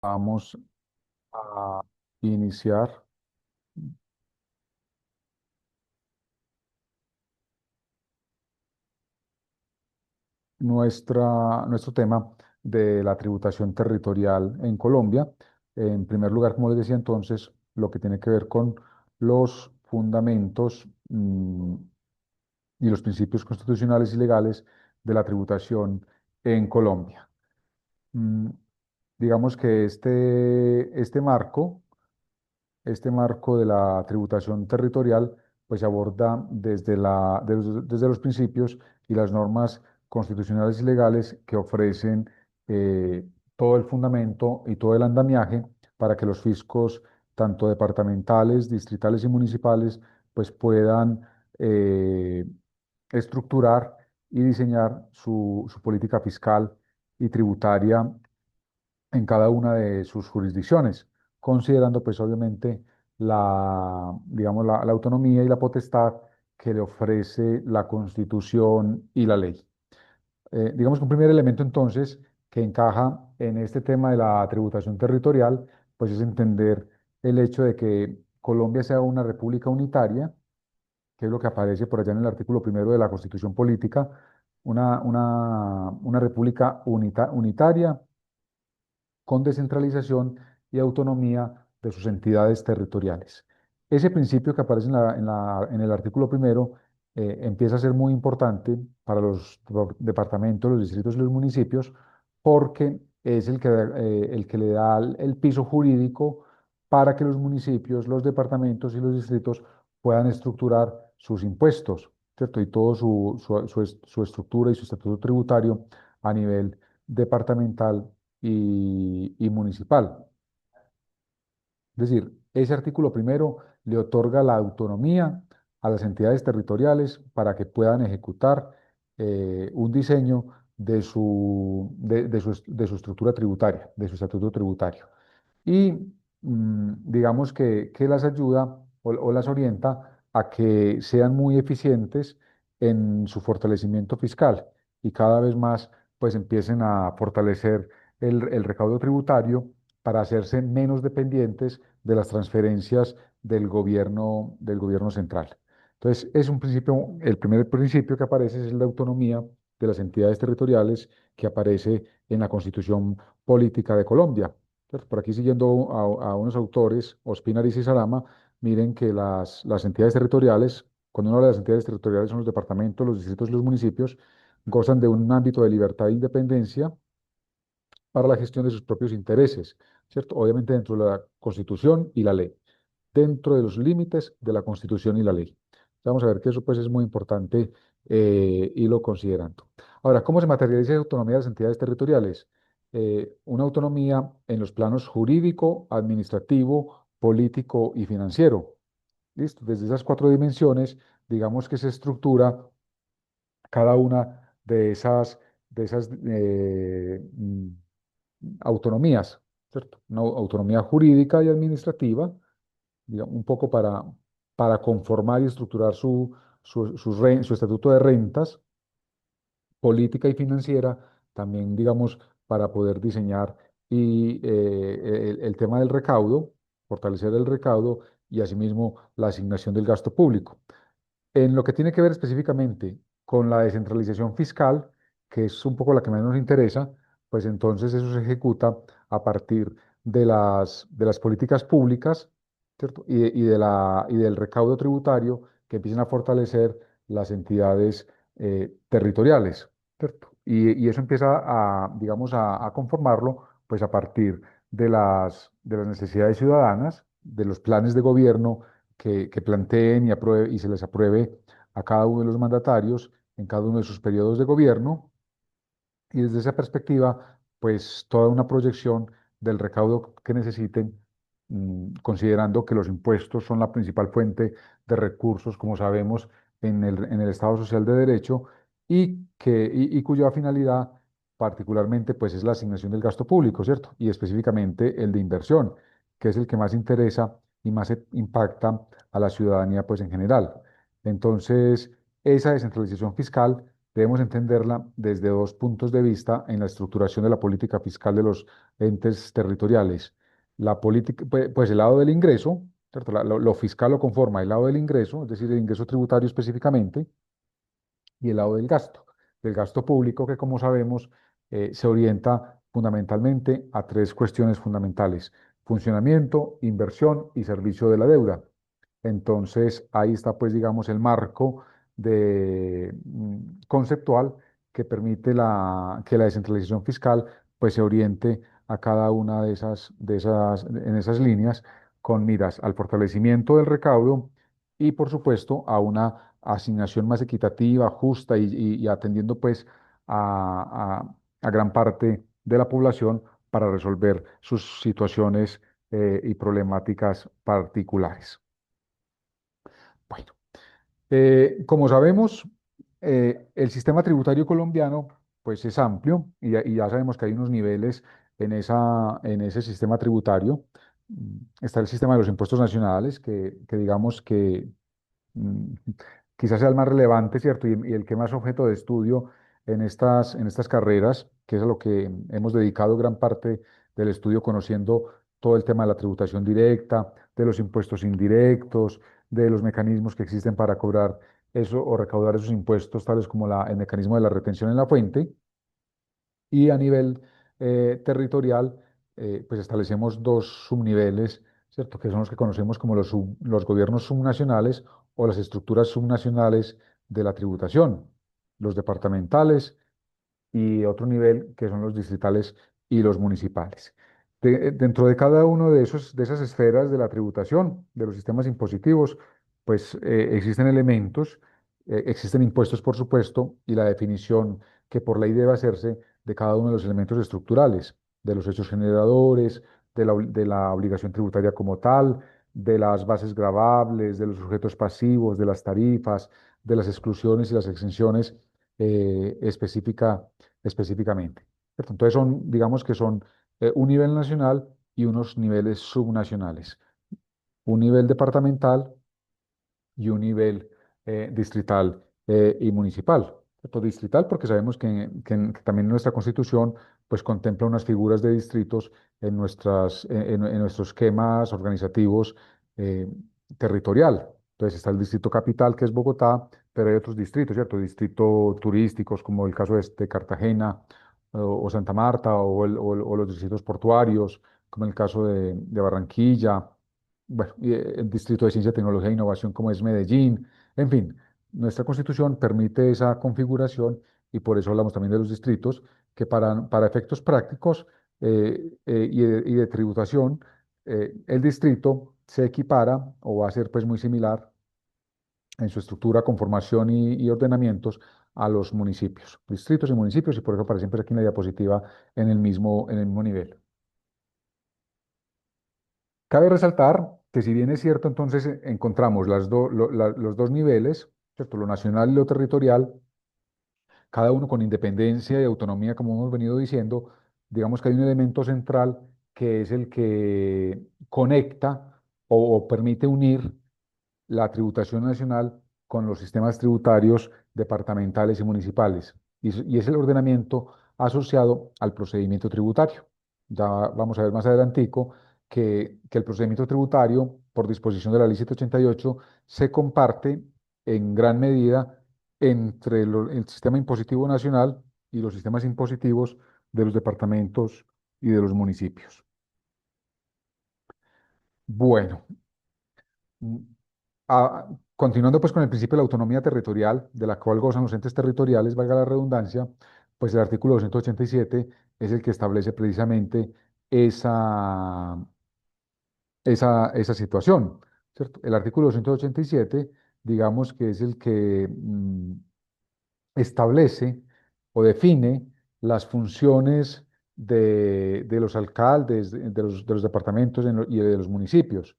Vamos a iniciar nuestro tema de la tributación territorial en Colombia. En primer lugar, como les decía entonces, lo que tiene que ver con los fundamentos y los principios constitucionales y legales de la tributación en Colombia. Mm, digamos que este marco de la tributación territorial, pues aborda desde los principios y las normas constitucionales y legales que ofrecen eh, todo el fundamento y todo el andamiaje para que los fiscos, tanto departamentales, distritales y municipales, pues puedan eh, estructurar y diseñar su política fiscal y tributaria en cada una de sus jurisdicciones, considerando pues obviamente digamos, la autonomía y la potestad que le ofrece la Constitución y la ley. Digamos que un primer elemento entonces que encaja en este tema de la tributación territorial, pues es entender el hecho de que Colombia sea una república unitaria, que es lo que aparece por allá en el artículo primero de la Constitución Política, una república unitaria con descentralización y autonomía de sus entidades territoriales. Ese principio que aparece en el artículo primero empieza a ser muy importante para los departamentos, los distritos y los municipios, porque es el que le da el piso jurídico para que los municipios, los departamentos y los distritos puedan estructurar sus impuestos, ¿cierto? Y todo su estructura y su estatuto tributario a nivel departamental y municipal. Es decir, ese artículo primero le otorga la autonomía a las entidades territoriales para que puedan ejecutar un diseño de su estructura tributaria, de su estatuto tributario. Y digamos que las ayuda o las orienta a que sean muy eficientes en su fortalecimiento fiscal y cada vez más pues empiecen a fortalecer el recaudo tributario para hacerse menos dependientes de las transferencias del gobierno central. Entonces, es un principio, el primer principio que aparece es el de autonomía de las entidades territoriales que aparece en la Constitución Política de Colombia. ¿Cierto? Por aquí siguiendo a unos autores, Ospina y Salama, miren que las entidades territoriales, cuando uno habla de las entidades territoriales son los departamentos, los distritos y los municipios, gozan de un ámbito de libertad e independencia para la gestión de sus propios intereses, ¿cierto? Obviamente dentro de la Constitución y la ley, dentro de los límites de la Constitución y la ley. Vamos a ver que eso pues es muy importante irlo considerando. Ahora, ¿cómo se materializa la autonomía de las entidades territoriales? Una autonomía en los planos jurídico, administrativo, político y financiero. ¿Listo? Desde esas cuatro dimensiones, digamos que se estructura cada una de esas autonomías, ¿cierto? Una autonomía jurídica y administrativa, digamos, un poco para conformar y estructurar su estatuto de rentas, política y financiera, también, digamos, para poder diseñar el tema del recaudo, fortalecer el recaudo y asimismo la asignación del gasto público. En lo que tiene que ver específicamente con la descentralización fiscal, que es un poco la que más nos interesa, pues entonces eso se ejecuta a partir de las políticas públicas, ¿cierto? Y del recaudo tributario que empiezan a fortalecer las entidades territoriales, ¿cierto? Y eso empieza digamos, a conformarlo, pues a partir de las necesidades ciudadanas, de los planes de gobierno que planteen y se les apruebe a cada uno de los mandatarios en cada uno de sus periodos de gobierno. Y desde esa perspectiva, pues toda una proyección del recaudo que necesiten, considerando que los impuestos son la principal fuente de recursos, como sabemos, en el Estado Social de Derecho, y cuya finalidad particularmente pues, es la asignación del gasto público, ¿cierto? Y específicamente el de inversión, que es el que más interesa y más impacta a la ciudadanía pues, en general. Entonces, esa descentralización fiscal debemos entenderla desde dos puntos de vista en la estructuración de la política fiscal de los entes territoriales. La política, pues el lado del ingreso, ¿cierto? Lo fiscal lo conforma el lado del ingreso, es decir, el ingreso tributario específicamente, y el lado del gasto público que como sabemos se orienta fundamentalmente a tres cuestiones fundamentales: funcionamiento, inversión y servicio de la deuda. Entonces ahí está pues digamos el marco conceptual que permite que la descentralización fiscal pues se oriente a cada una en esas líneas con miras al fortalecimiento del recaudo y por supuesto a una asignación más equitativa, justa y atendiendo pues a gran parte de la población para resolver sus situaciones y problemáticas particulares. Bueno, como sabemos, el sistema tributario colombiano pues es amplio y ya sabemos que hay unos niveles en ese sistema tributario. Está el sistema de los impuestos nacionales, que digamos que mm, quizás sea el más relevante, ¿cierto? Y el que más objeto de estudio en estas carreras, que es a lo que hemos dedicado gran parte del estudio conociendo todo el tema de la tributación directa, de los impuestos indirectos, de los mecanismos que existen para cobrar eso o recaudar esos impuestos, tales como el mecanismo de la retención en la fuente. Y a nivel territorial, pues establecemos dos subniveles, ¿cierto? Que son los que conocemos como los gobiernos subnacionales o las estructuras subnacionales de la tributación, los departamentales y otro nivel que son los distritales y los municipales. Dentro de cada uno de esas esferas de la tributación, de los sistemas impositivos, pues existen elementos, existen impuestos, por supuesto, y la definición que por ley debe hacerse de cada uno de los elementos estructurales, de los hechos generadores, de la obligación tributaria como tal, de las bases gravables, de los sujetos pasivos, de las tarifas, de las exclusiones y las exenciones específicamente, ¿cierto? Entonces digamos que son un nivel nacional y unos niveles subnacionales, un nivel departamental y un nivel distrital y municipal. ¿Cierto? Distrital porque sabemos que también nuestra Constitución pues contempla unas figuras de distritos en nuestros esquemas organizativos eh, territorial. Entonces está el distrito capital, que es Bogotá, pero hay otros distritos, ¿cierto? Distritos turísticos, como el caso de Cartagena o Santa Marta, o los distritos portuarios, como el caso de Barranquilla, bueno, y el Distrito de Ciencia, Tecnología e Innovación como es Medellín. En fin, nuestra Constitución permite esa configuración y por eso hablamos también de los distritos, que para efectos prácticos y de tributación, el distrito se equipara o va a ser pues muy similar en su estructura, conformación y ordenamientos a los municipios, distritos y municipios, y por eso aparecen pues aquí en la diapositiva en el mismo nivel. Cabe resaltar que si bien es cierto, entonces encontramos los dos niveles, ¿cierto? Lo nacional y lo territorial, cada uno con independencia y autonomía, como hemos venido diciendo, digamos que hay un elemento central que es el que conecta o permite unir la tributación nacional con los sistemas tributarios departamentales y municipales, y es el ordenamiento asociado al procedimiento tributario. Ya vamos a ver más adelantico que el procedimiento tributario, por disposición de la Ley 788, se comparte en gran medida entre el sistema impositivo nacional y los sistemas impositivos de los departamentos y de los municipios. Bueno, mm, continuando pues con el principio de la autonomía territorial, de la cual gozan los entes territoriales, valga la redundancia, pues el artículo 287 es el que establece precisamente esa, esa situación, ¿cierto? El artículo 287, digamos que es el que establece o define las funciones de los alcaldes, de los departamentos y de los municipios.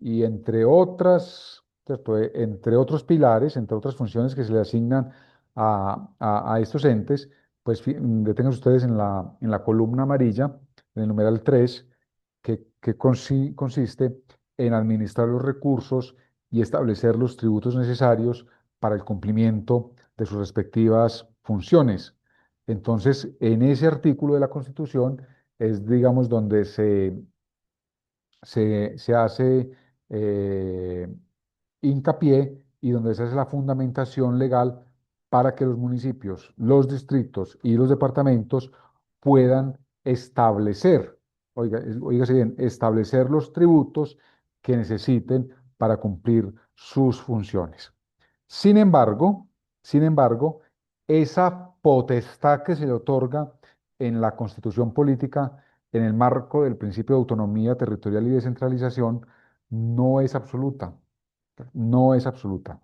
Y entre otras, ¿cierto? Entre otros pilares, entre otras funciones que se le asignan a estos entes, pues detengan ustedes en la columna amarilla, en el numeral 3, que consiste en administrar los recursos y establecer los tributos necesarios para el cumplimiento de sus respectivas funciones. Entonces, en ese artículo de la Constitución es, digamos, donde se hace eh, hincapié y donde se hace la fundamentación legal para que los municipios, los distritos y los departamentos puedan establecer, oígase bien, establecer los tributos que necesiten para cumplir sus funciones. Sin embargo, sin embargo, esa potestad que se le otorga en la Constitución política, en el marco del principio de autonomía territorial y descentralización, no es absoluta, no es absoluta.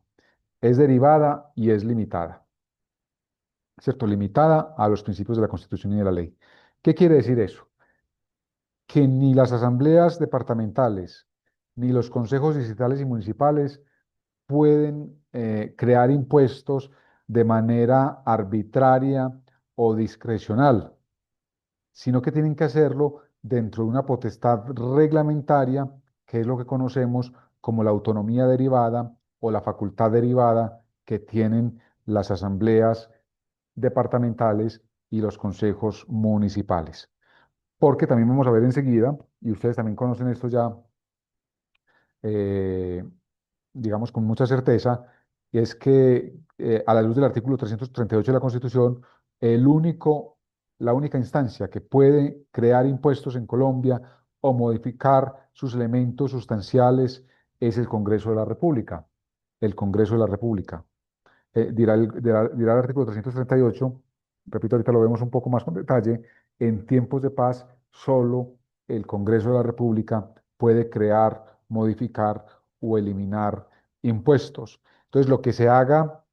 Es derivada y es limitada, ¿cierto? Limitada a los principios de la Constitución y de la ley. ¿Qué quiere decir eso? Que ni las asambleas departamentales, ni los consejos distritales y municipales pueden crear impuestos de manera arbitraria o discrecional, sino que tienen que hacerlo dentro de una potestad reglamentaria, que es lo que conocemos como la autonomía derivada o la facultad derivada que tienen las asambleas departamentales y los consejos municipales. Porque también vamos a ver enseguida, y ustedes también conocen esto ya, eh, digamos, con mucha certeza, y es que a la luz del artículo 338 de la Constitución, el único, la única instancia que puede crear impuestos en Colombia o modificar sus elementos sustanciales es el Congreso de la República. El Congreso de la República. Dirá el artículo 338, repito, ahorita lo vemos un poco más con detalle, en tiempos de paz solo el Congreso de la República puede crear, modificar o eliminar impuestos. Entonces, lo que se haga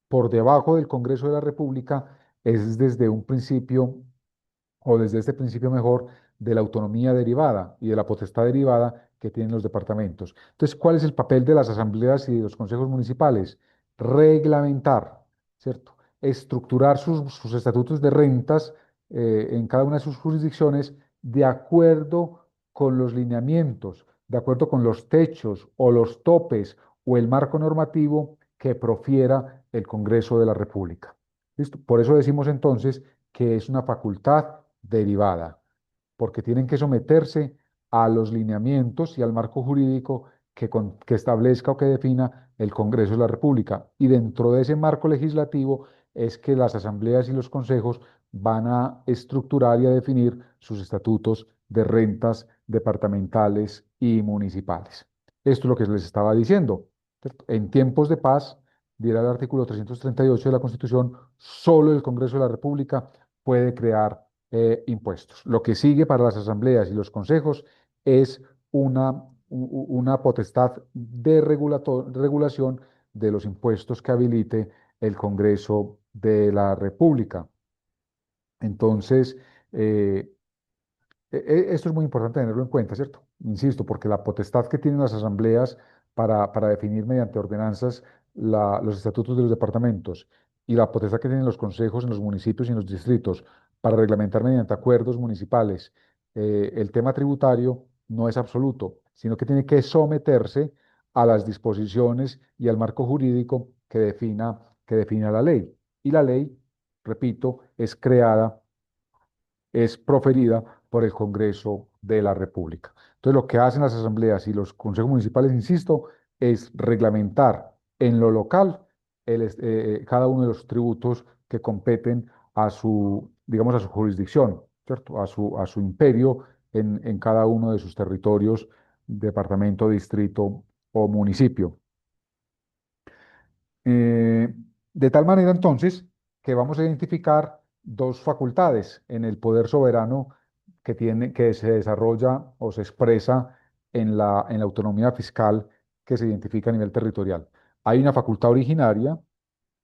por debajo del Congreso de la República es desde un principio o desde este principio mejor de la autonomía derivada y de la potestad derivada que tienen los departamentos. Entonces, ¿cuál es el papel de las asambleas y de los consejos municipales? Reglamentar, ¿cierto? Estructurar sus estatutos de rentas en cada una de sus jurisdicciones de acuerdo con los lineamientos, de acuerdo con los techos o los topes o el marco normativo que profiera el Congreso de la República. ¿Listo? Por eso decimos entonces que es una facultad derivada, porque tienen que someterse a los lineamientos y al marco jurídico que establezca o que defina el Congreso de la República. Y dentro de ese marco legislativo es que las asambleas y los consejos van a estructurar y a definir sus estatutos de rentas departamentales y municipales. Esto es lo que les estaba diciendo, ¿cierto? En tiempos de paz, dirá el artículo 338 de la Constitución, solo el Congreso de la República puede crear impuestos. Lo que sigue para las asambleas y los consejos es una potestad de regulación de los impuestos que habilite el Congreso de la República. Entonces, eh, esto es muy importante tenerlo en cuenta, ¿cierto? Insisto, porque la potestad que tienen las asambleas para definir mediante ordenanzas los estatutos de los departamentos y la potestad que tienen los consejos en los municipios y en los distritos para reglamentar mediante acuerdos municipales el tema tributario no es absoluto, sino que tiene que someterse a las disposiciones y al marco jurídico que defina la ley. Y la ley, repito, es proferida por el Congreso de la República. Entonces, lo que hacen las asambleas y los consejos municipales, insisto, es reglamentar en lo local cada uno de los tributos que competen a su, digamos, a su jurisdicción, ¿cierto? A su imperio en cada uno de sus territorios, departamento, distrito o municipio. Eh, de tal manera entonces que vamos a identificar dos facultades en el poder soberano que se desarrolla o se expresa en la autonomía fiscal que se identifica a nivel territorial. Hay una facultad originaria,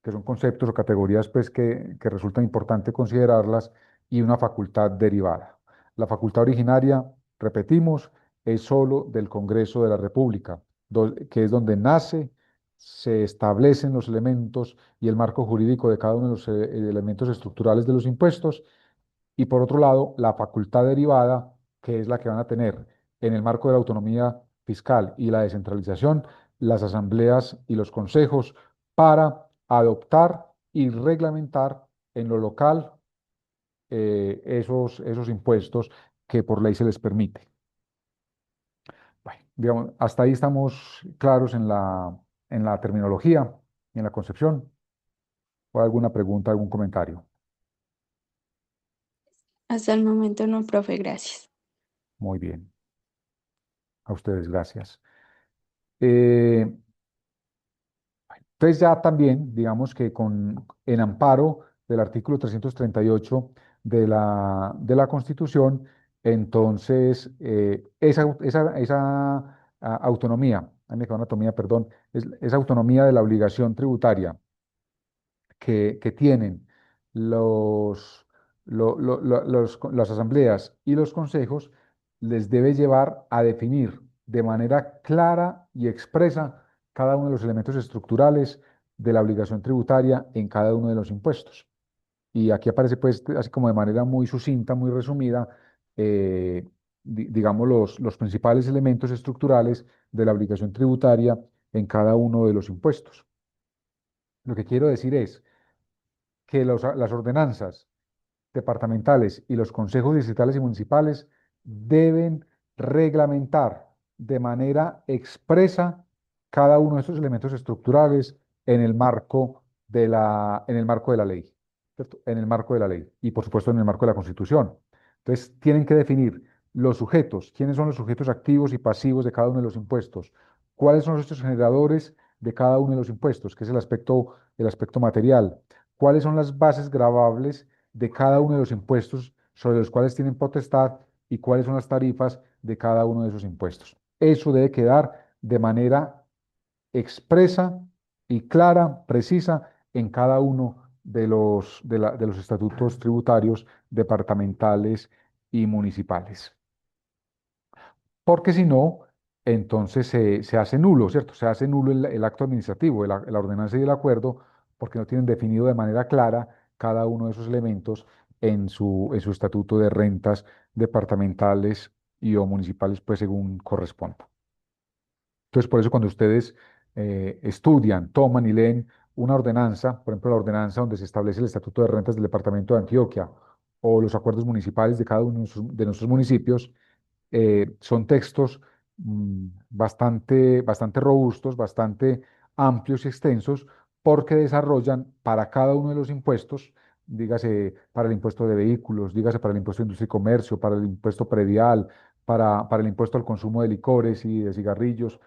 que son conceptos o categorías pues, que resulta importante considerarlas, y una facultad derivada. La facultad originaria, repetimos, es solo del Congreso de la República, que es donde nace, se establecen los elementos y el marco jurídico de cada uno de los elementos estructurales de los impuestos, y por otro lado, la facultad derivada, que es la que van a tener en el marco de la autonomía fiscal y la descentralización, las asambleas y los consejos para adoptar y reglamentar en lo local esos impuestos que por ley se les permite. Bueno, digamos, hasta ahí estamos claros en la terminología y en la concepción. ¿O alguna pregunta, algún comentario? Hasta el momento no, profe, gracias. Muy bien, a ustedes gracias. Eh, entonces ya también, digamos que en amparo del artículo 338 de la Constitución, entonces esa autonomía, ahí me quedó anatomía, perdón, esa autonomía de la obligación tributaria que tienen los, las asambleas y los consejos les debe llevar a definir de manera clara y expresa cada uno de los elementos estructurales de la obligación tributaria en cada uno de los impuestos. Y aquí aparece, pues, así como de manera muy sucinta, muy resumida, digamos, los principales elementos estructurales de la obligación tributaria en cada uno de los impuestos. Lo que quiero decir es que las ordenanzas departamentales y los consejos distritales y municipales deben reglamentar de manera expresa cada uno de estos elementos estructurales en el marco de la ley, ¿cierto? En el marco de la ley y por supuesto en el marco de la Constitución. Entonces, tienen que definir los sujetos, quiénes son los sujetos activos y pasivos de cada uno de los impuestos, cuáles son los hechos generadores de cada uno de los impuestos, que es el aspecto material, cuáles son las bases gravables de cada uno de los impuestos sobre los cuales tienen potestad y cuáles son las tarifas de cada uno de esos impuestos. Eso debe quedar de manera expresa y clara, precisa, en cada uno de los estatutos tributarios departamentales y municipales. Porque si no, entonces se hace nulo, ¿cierto? Se hace nulo el acto administrativo, la ordenanza y el acuerdo, porque no tienen definido de manera clara cada uno de esos elementos en su estatuto de rentas departamentales y o municipales, pues según corresponda. Entonces, por eso cuando ustedes estudian, toman y leen una ordenanza, por ejemplo, la ordenanza donde se establece el estatuto de rentas del departamento de Antioquia o los acuerdos municipales de cada uno de nuestros municipios, son textos bastante robustos, bastante amplios y extensos, porque desarrollan para cada uno de los impuestos, dígase para el impuesto de vehículos, dígase para el impuesto de industria y comercio, para el impuesto predial, para el impuesto al consumo de licores y de cigarrillos,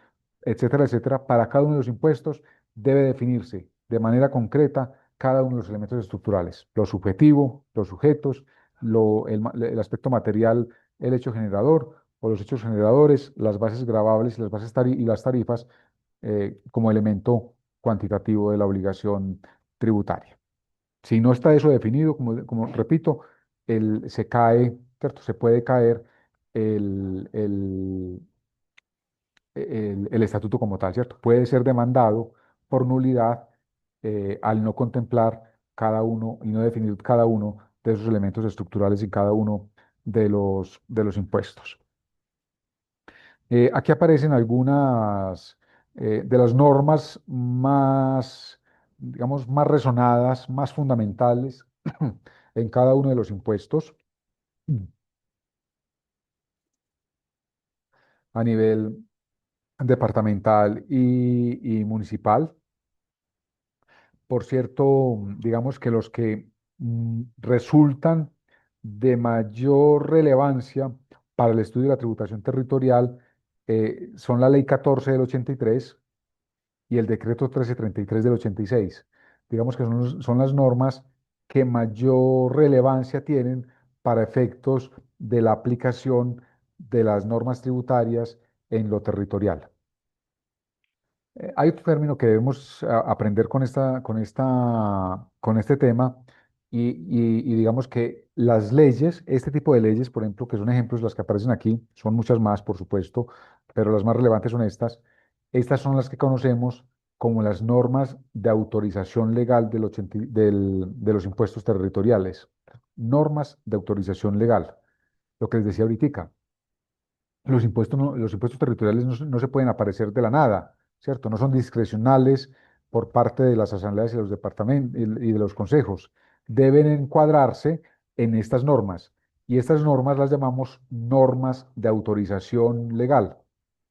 etcétera, etcétera, para cada uno de los impuestos debe definirse de manera concreta cada uno de los elementos estructurales, lo subjetivo, los sujetos, el aspecto material, el hecho generador o los hechos generadores, las bases gravables y y las tarifas como elemento cuantitativo de la obligación tributaria. Si no está eso definido, como repito, se cae, ¿cierto? Se puede caer el, el, el estatuto como tal, ¿cierto? Puede ser demandado por nulidad al no contemplar cada uno y no definir cada uno de esos elementos estructurales y cada uno de los impuestos. Aquí aparecen algunas de las normas más, digamos, más resonadas, más fundamentales en cada uno de los impuestos a nivel departamental y municipal. Por cierto, digamos que los que resultan de mayor relevancia para el estudio de la tributación territorial son la Ley 14 del 83 y el Decreto 1333 del 86. Digamos que son las normas que mayor relevancia tienen para efectos de la aplicación de las normas tributarias en lo territorial. Hay otro término que debemos aprender con este tema y digamos que las leyes, este tipo de leyes, por ejemplo, que son ejemplos las que aparecen aquí, son muchas más, por supuesto, pero las más relevantes son estas. Estas son las que conocemos como las normas de autorización legal de los impuestos territoriales. Normas de autorización legal. Lo que les decía ahorita, los impuestos, los impuestos territoriales no se pueden aparecer de la nada, ¿cierto? No son discrecionales por parte de las asambleas y de los departamentos y de los consejos deben encuadrarse en estas normas. Y estas normas las llamamos normas de autorización legal.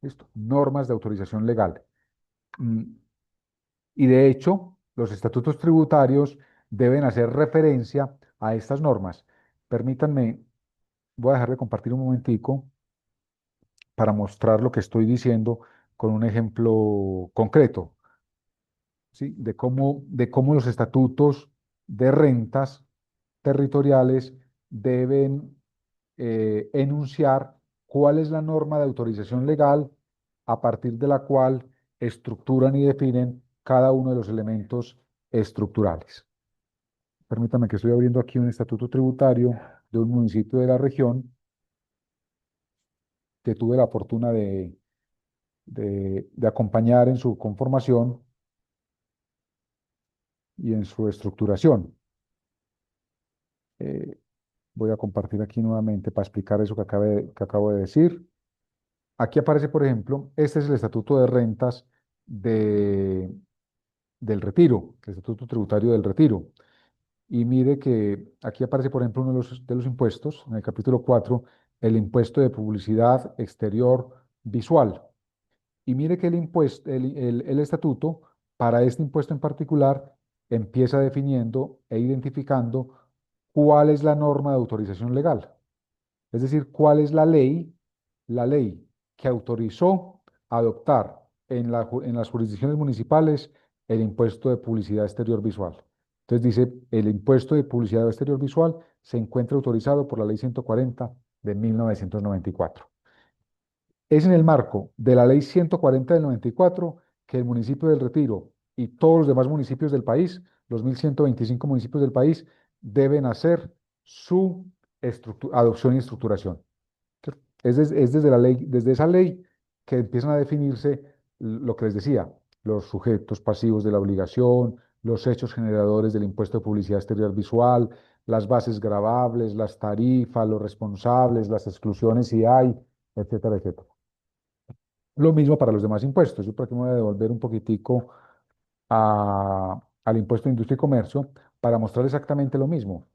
¿Listo? Normas de autorización legal. Mm, Y de hecho, los estatutos tributarios deben hacer referencia a estas normas. Permítanme, voy a dejar de compartir un momentico para mostrar lo que estoy diciendo con un ejemplo concreto, ¿sí? De cómo los estatutos de rentas territoriales deben enunciar cuál es la norma de autorización legal a partir de la cual estructuran y definen cada uno de los elementos estructurales. Permítame que estoy abriendo aquí un estatuto tributario de un municipio de la región que tuve la fortuna de acompañar en su conformación y en su estructuración. Eh, Voy a compartir aquí nuevamente para explicar eso que acabo de decir. Aquí aparece, por ejemplo, este es el Estatuto de Rentas de, del Retiro, el Estatuto Tributario del Retiro. Y mire que aquí aparece, por ejemplo, uno de los impuestos, en el capítulo 4 el impuesto de publicidad exterior visual. Y mire que el estatuto, para este impuesto en particular, empieza definiendo e identificando cuál es la norma de autorización legal. Es decir, cuál es la ley que autorizó adoptar en las jurisdicciones municipales el impuesto de publicidad exterior visual. Entonces dice, el impuesto de publicidad exterior visual se encuentra autorizado por la Ley 140 de 1994. Es en el marco de la Ley 140 del 94 que el municipio del Retiro y todos los demás municipios del país, los 1.125 municipios del país, deben hacer su adopción y estructuración. ¿Cierto? Es desde la ley, desde esa ley que empiezan a definirse lo que les decía, los sujetos pasivos de la obligación, los hechos generadores del impuesto de publicidad exterior visual, las bases gravables, las tarifas, los responsables, las exclusiones si hay, etcétera, etcétera. Lo mismo para los demás impuestos. Yo por aquí me voy a devolver un poquitico al impuesto de industria y comercio para mostrar exactamente lo mismo.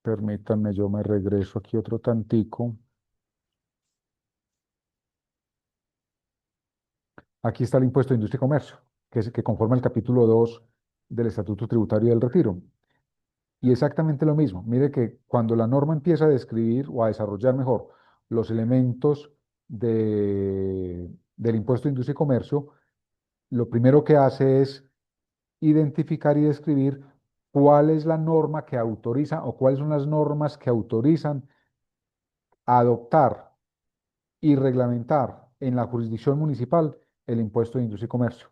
Permítanme, yo me regreso aquí otro tantico. Aquí está el impuesto de industria y comercio, que conforma el capítulo 2 del Estatuto Tributario del Retiro. Y exactamente lo mismo. Mire que cuando la norma empieza a describir o a desarrollar mejor los elementos del impuesto de industria y comercio, lo primero que hace es identificar y describir cuál es la norma que autoriza o cuáles son las normas que autorizan adoptar y reglamentar en la jurisdicción municipal el impuesto de industria y comercio.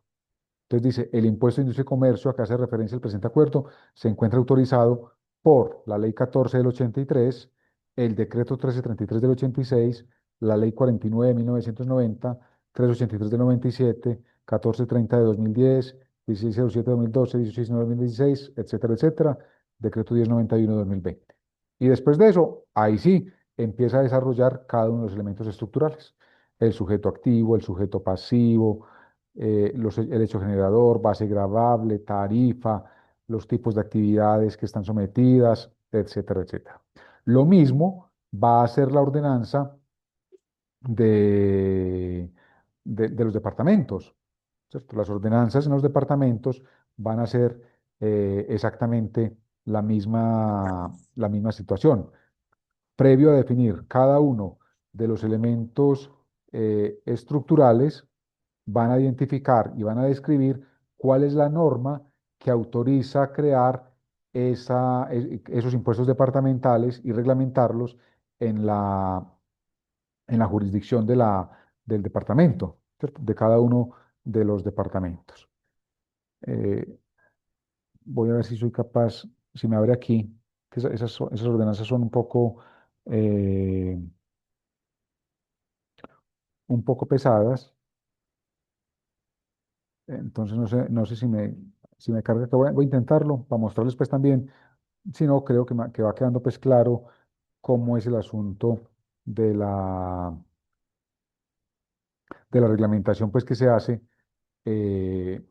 Entonces dice, el impuesto de industria y comercio, acá hace referencia al presente acuerdo, se encuentra autorizado por la Ley 14 del 83, el Decreto 1333 del 86, la Ley 49 de 1990, 383 del 97, 1430 de 2010, 1607 de 2012, 1609 de 2016, etcétera, etcétera, Decreto 1091 de 2020. Y después de eso, ahí sí, empieza a desarrollar cada uno de los elementos estructurales. El sujeto activo, el sujeto pasivo, el hecho generador, base gravable, tarifa, los tipos de actividades que están sometidas, etcétera, etcétera. Lo mismo va a hacer la ordenanza de, de los departamentos, ¿cierto? Las ordenanzas en los departamentos van a ser exactamente la misma situación. Previo a definir cada uno de los elementos estructurales, van a identificar y van a describir cuál es la norma que autoriza crear esos impuestos departamentales y reglamentarlos en la jurisdicción del departamento, ¿cierto? De cada uno de los departamentos. Eh, Voy a ver si soy capaz, si me abre aquí, que esas ordenanzas son un poco pesadas. Entonces no sé si me carga, que voy a intentarlo para mostrarles pues también. Si no, creo que va quedando pues claro cómo es el asunto de de la reglamentación pues, que se hace eh,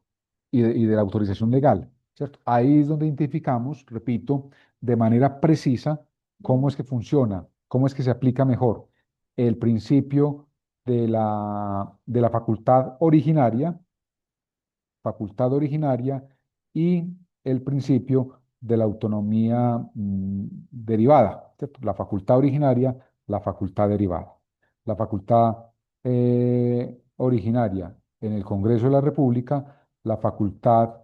y de la autorización legal, ¿cierto? Ahí es donde identificamos, repito, de manera precisa cómo es que funciona, cómo es que se aplica mejor el principio de la facultad originaria y el principio de la autonomía derivada, ¿cierto? La facultad originaria, la facultad derivada. La facultad originaria en el Congreso de la República, la facultad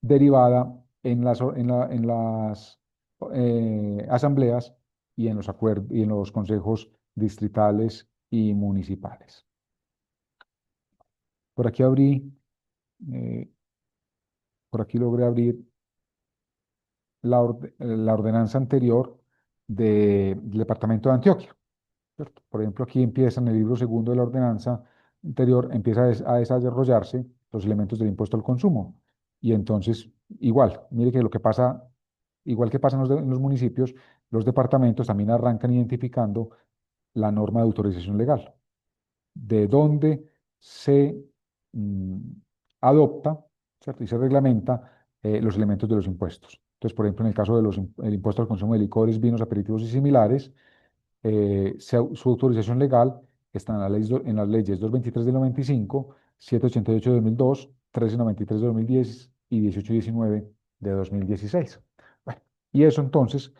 derivada en en las asambleas y en los acuerdos y en los consejos distritales y municipales. Por aquí eh, por aquí logré abrir la ordenanza anterior del departamento de Antioquia, ¿cierto? Por ejemplo, aquí empieza en el libro segundo de la ordenanza anterior, empieza a desarrollarse los elementos del impuesto al consumo. Y entonces, igual, mire que lo que pasa, igual que pasa en en los municipios, los departamentos también arrancan identificando la norma de autorización legal, de dónde se mm, adopta, ¿cierto? Y se reglamenta los elementos de los impuestos. Entonces, por ejemplo, en el caso del impuesto al consumo de licores, vinos, aperitivos y similares, su autorización legal está en, en las leyes 223 del 95, 788 de 2002, 1393 de 2010 y 1819 de 2016. Bueno, y eso entonces,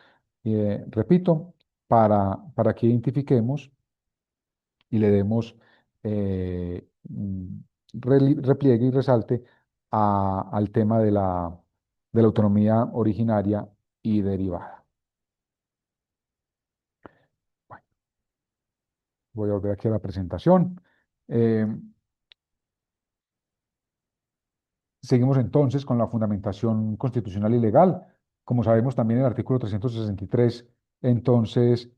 repito, para que identifiquemos y le demos repliegue y resalte al tema de de la autonomía originaria y derivada. Bueno, voy a volver aquí a la presentación. Eh, Seguimos entonces con la fundamentación constitucional y legal. Como sabemos, también el artículo 363 entonces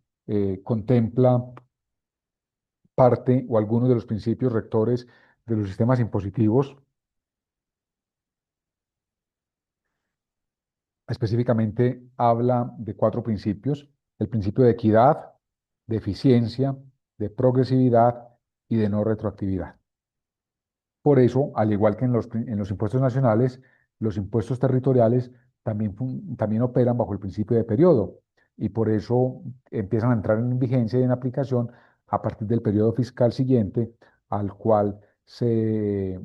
contempla parte o algunos de los principios rectores de los sistemas impositivos. Específicamente habla de cuatro principios: el principio de equidad, de eficiencia, de progresividad y de no retroactividad. Por eso, al igual que en en los impuestos nacionales, los impuestos territoriales también operan bajo el principio de periodo y por eso empiezan a entrar en vigencia y en aplicación a partir del periodo fiscal siguiente al cual se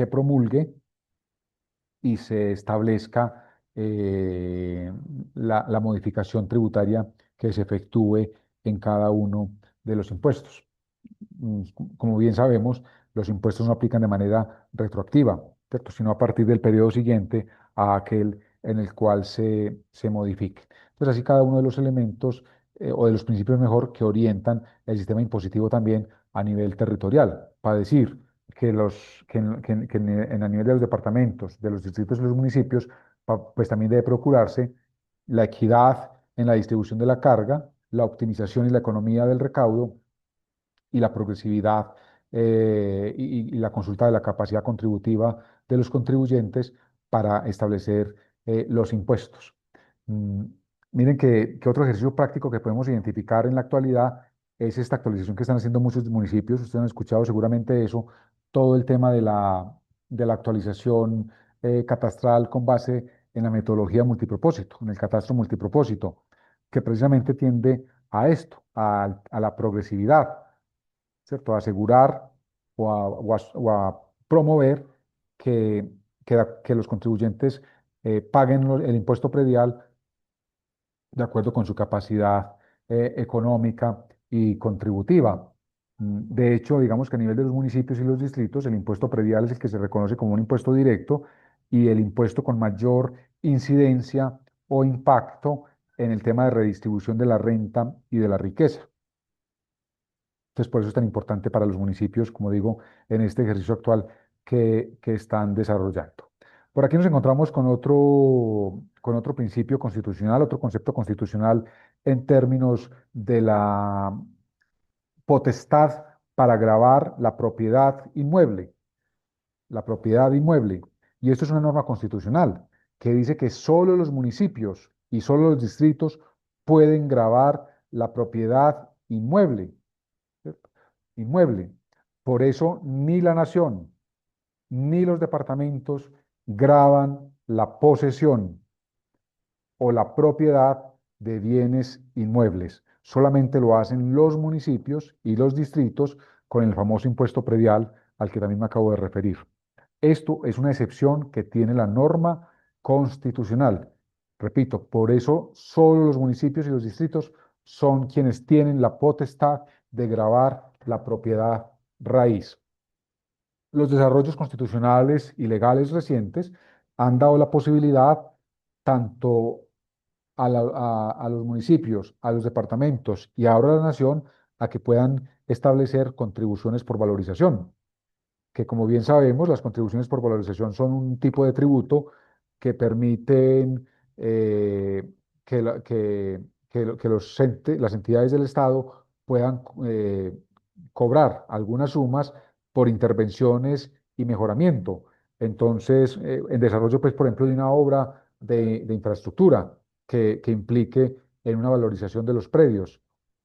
promulgue y se establezca la modificación tributaria que se efectúe en cada uno de los impuestos. Como bien sabemos, los impuestos no aplican de manera retroactiva, ¿cierto? Sino a partir del periodo siguiente a aquel en el cual se modifique. Entonces, así cada uno de los elementos o de los principios mejor que orientan el sistema impositivo también a nivel territorial, para decir que a nivel de los departamentos, de los distritos y los municipios, pues también debe procurarse la equidad en la distribución de la carga, la optimización y la economía del recaudo y la progresividad y la consulta de la capacidad contributiva de los contribuyentes para establecer los impuestos. Mm, Miren que otro ejercicio práctico que podemos identificar en la actualidad es esta actualización que están haciendo muchos municipios. Ustedes han escuchado seguramente eso, todo el tema de de la actualización catastral con base en la metodología multipropósito, en el catastro multipropósito, que precisamente tiende a esto, a la progresividad, ¿cierto? A asegurar o a promover que, que los contribuyentes paguen el impuesto predial de acuerdo con su capacidad económica y contributiva. De hecho, digamos que a nivel de los municipios y los distritos, el impuesto predial es el que se reconoce como un impuesto directo y el impuesto con mayor incidencia o impacto en el tema de redistribución de la renta y de la riqueza. Entonces, por eso es tan importante para los municipios, como digo, en este ejercicio actual que están desarrollando. Por aquí nos encontramos con otro principio constitucional, otro concepto constitucional en términos de la potestad para gravar la propiedad inmueble, la propiedad inmueble. Y esto es una norma constitucional que dice que solo los municipios y solo los distritos pueden gravar la propiedad inmueble, ¿cierto? Inmueble. Por eso ni la nación ni los departamentos gravan la posesión o la propiedad de bienes inmuebles. Solamente lo hacen los municipios y los distritos con el famoso impuesto predial al que también me acabo de referir. Esto es una excepción que tiene la norma constitucional. Repito, por eso solo los municipios y los distritos son quienes tienen la potestad de gravar la propiedad raíz. Los desarrollos constitucionales y legales recientes han dado la posibilidad tanto a los municipios, a los departamentos y ahora a la nación a que puedan establecer contribuciones por valorización, que como bien sabemos, las contribuciones por valorización son un tipo de tributo que permiten que, las entidades del Estado puedan cobrar algunas sumas por intervenciones y mejoramiento. Entonces, en desarrollo, pues, por ejemplo, de una obra de infraestructura que implique en una valorización de los predios.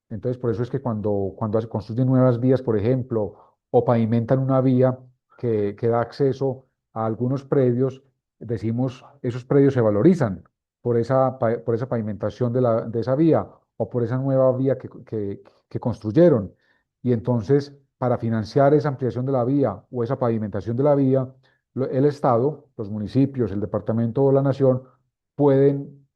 Entonces, por eso es que cuando se construyen nuevas vías, por ejemplo, o pavimentan una vía que da acceso a algunos predios, decimos, esos predios se valorizan por esa pavimentación de esa vía o por esa nueva vía que construyeron. Y entonces, para financiar esa ampliación de la vía o esa pavimentación de la vía, el Estado, los municipios, el departamento o la nación pueden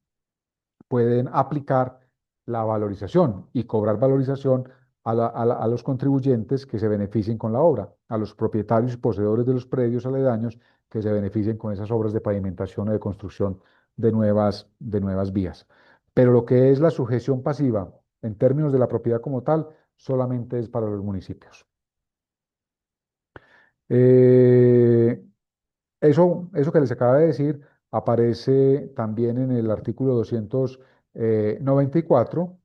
aplicar la valorización y cobrar valorización a los contribuyentes que se beneficien con la obra, a los propietarios y poseedores de los predios aledaños que se beneficien con esas obras de pavimentación o de construcción de nuevas vías. Pero lo que es la sujeción pasiva en términos de la propiedad como tal, solamente es para los municipios. Eh, eso que les acaba de decir aparece también en el artículo 294,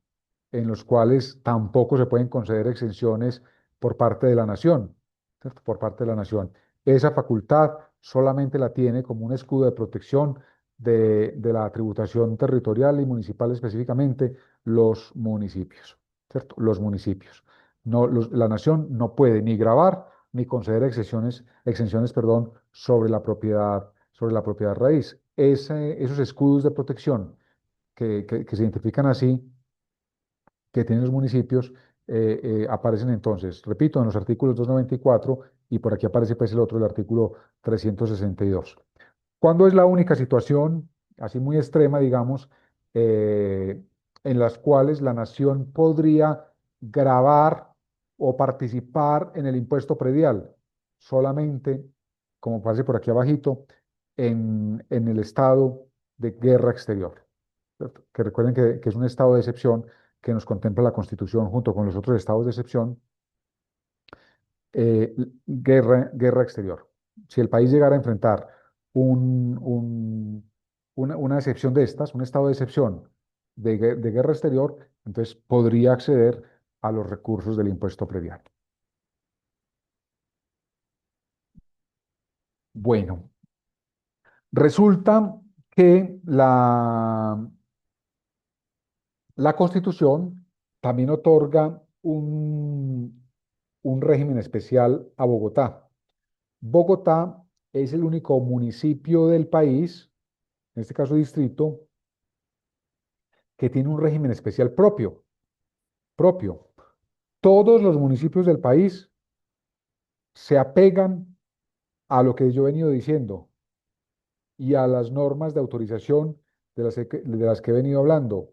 en los cuales tampoco se pueden conceder exenciones por parte de la nación, ¿cierto? Por parte de la nación. Esa facultad solamente la tiene como un escudo de protección de la tributación territorial y municipal específicamente los municipios, ¿cierto? Los municipios. No, la nación no puede ni gravar ni conceder exenciones, perdón, sobre la propiedad raíz. Esos escudos de protección que se identifican así, que tienen los municipios, aparecen entonces, repito, en los artículos 294 y por aquí aparece pues el otro, el artículo 362. ¿Cuándo es la única situación, así muy extrema, digamos, eh, en las cuales la nación podría gravar o participar en el impuesto predial? Solamente, como aparece por aquí abajito, en el estado de guerra exterior, ¿cierto? Que recuerden que es un estado de excepción que nos contempla la Constitución junto con los otros estados de excepción, guerra exterior. Si el país llegara a enfrentar una excepción de estas, un estado de excepción de guerra exterior, entonces podría acceder a los recursos del impuesto predial. Bueno, resulta que la Constitución también otorga un régimen especial a Bogotá. Bogotá es el único municipio del país, en este caso distrito, que tiene un régimen especial propio. Todos los municipios del país se apegan a lo que yo he venido diciendo y a las normas de autorización de las que he venido hablando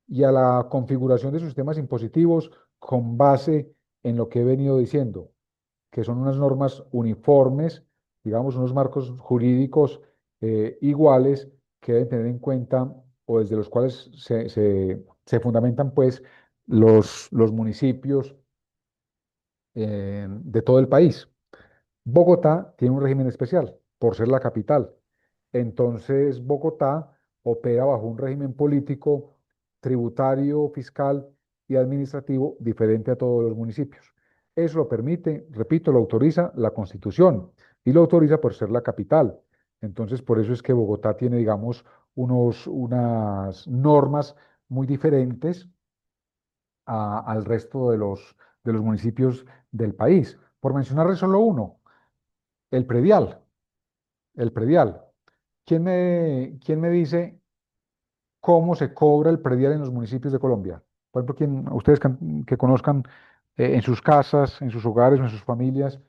y a la configuración de sus sistemas impositivos con base en lo que he venido diciendo, que son unas normas uniformes, digamos, unos marcos jurídicos iguales que deben tener en cuenta o desde los cuales se fundamentan pues los municipios de todo el país. Bogotá tiene un régimen especial por ser la capital. Entonces, Bogotá opera bajo un régimen político, tributario, fiscal y administrativo diferente a todos los municipios. Eso lo permite, repito, lo autoriza la Constitución y lo autoriza por ser la capital. Entonces, por eso es que Bogotá tiene, digamos, unas normas muy diferentes al resto de los municipios del país. Por mencionarle solo uno, el predial. El predial. ¿Quién me dice cómo se cobra el predial en los municipios de Colombia? Por ejemplo, ustedes que conozcan en sus casas, en sus hogares o en sus familias,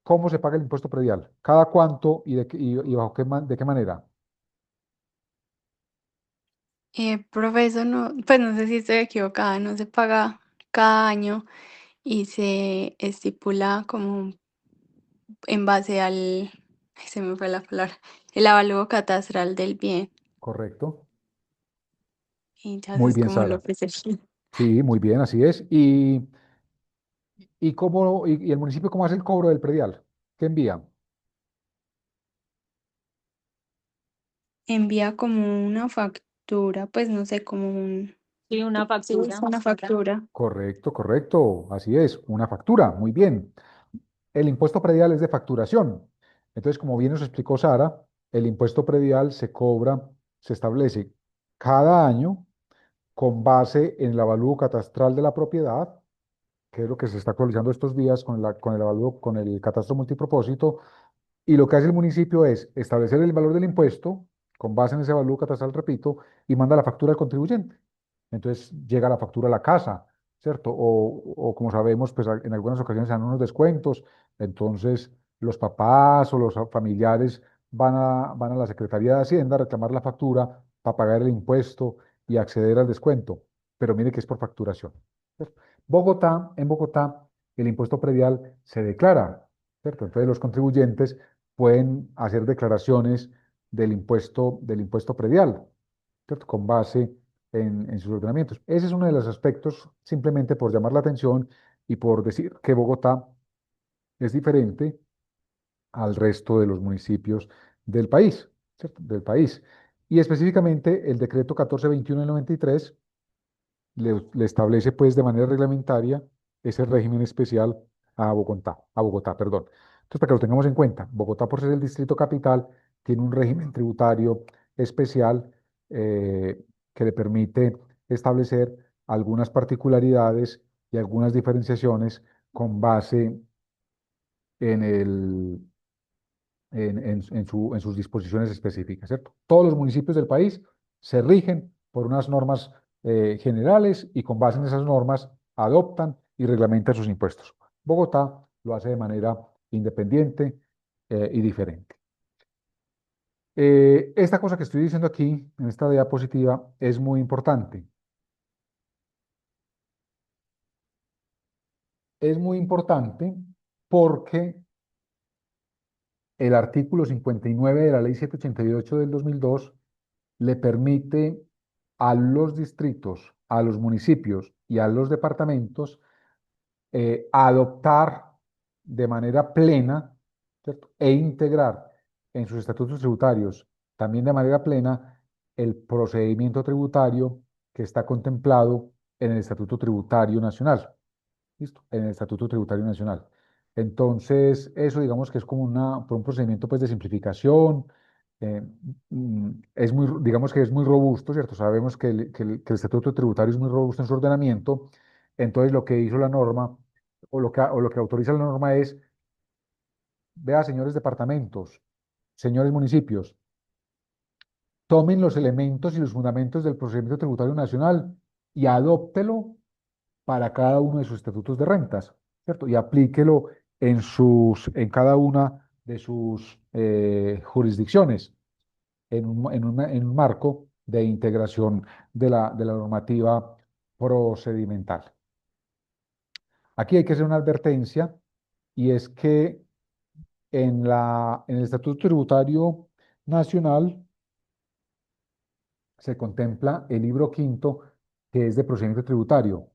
¿cómo se paga el impuesto predial? ¿Cada cuánto y bajo de qué manera? Profe, eso no, pues no sé si estoy equivocada, no se paga cada año y se estipula como en base ay, se me fue la palabra, el avalúo catastral del bien. ¿Correcto? Y Muy entonces, bien, ¿cómo lo Sara. presento? Sí, muy bien, así es. ¿Y el municipio cómo hace el cobro del predial? ¿Qué envía? Envía como una factura, pues no sé, como Sí, una sí, es factura. una factura. Correcto, correcto, así es, una factura, muy bien. El impuesto predial es de facturación. Entonces, como bien nos explicó Sara, el impuesto predial se cobra, se establece cada año con base en el avalúo catastral de la propiedad, que es lo que se está actualizando estos días con el avalúo, con el catastro multipropósito. Y lo que hace el municipio es establecer el valor del impuesto con base en ese valor catastral, repito, y manda la factura al contribuyente. Entonces llega la factura a la casa, ¿cierto? O como sabemos, pues en algunas ocasiones se dan unos descuentos. Entonces los papás o los familiares van a la Secretaría de Hacienda a reclamar la factura para pagar el impuesto y acceder al descuento. Pero mire que es por facturación. ¿Cierto? En Bogotá, el impuesto predial se declara, ¿cierto? Entonces los contribuyentes pueden hacer declaraciones del impuesto predial, ¿cierto? Con base en sus ordenamientos. Ese es uno de los aspectos, simplemente por llamar la atención y por decir que Bogotá es diferente al resto de los municipios del país, ¿cierto? Del país. Y específicamente el decreto 1421 del 93 le establece pues de manera reglamentaria ese régimen especial a Bogotá, perdón. Entonces, para que lo tengamos en cuenta, Bogotá por ser el distrito capital tiene un régimen tributario especial que le permite establecer algunas particularidades y algunas diferenciaciones con base en en sus disposiciones específicas, ¿cierto? Todos los municipios del país se rigen por unas normas generales y con base en esas normas adoptan y reglamentan sus impuestos. Bogotá lo hace de manera independiente y diferente. Esta cosa que estoy diciendo aquí, en esta diapositiva, es muy importante. Es muy importante porque el artículo 59 de la Ley 788 del 2002 le permite a los distritos, a los municipios y a los departamentos adoptar de manera plena, ¿cierto? E integrar en sus estatutos tributarios también de manera plena el procedimiento tributario que está contemplado en el Estatuto Tributario Nacional. ¿Listo? En el Estatuto Tributario Nacional. Entonces, eso digamos que es como por un procedimiento pues, de simplificación. eh, digamos que es muy robusto, ¿cierto? Sabemos que el Estatuto Tributario es muy robusto en su ordenamiento. Entonces, lo que hizo la norma, o lo que autoriza la norma es, vea, señores departamentos, señores municipios, tomen los elementos y los fundamentos del procedimiento tributario nacional y adóptelo para cada uno de sus estatutos de rentas, ¿cierto? Y aplíquelo en cada una de sus jurisdicciones, en un marco de integración de la normativa procedimental. Aquí hay que hacer una advertencia, y es que en el Estatuto Tributario Nacional se contempla el libro quinto, que es de procedimiento tributario,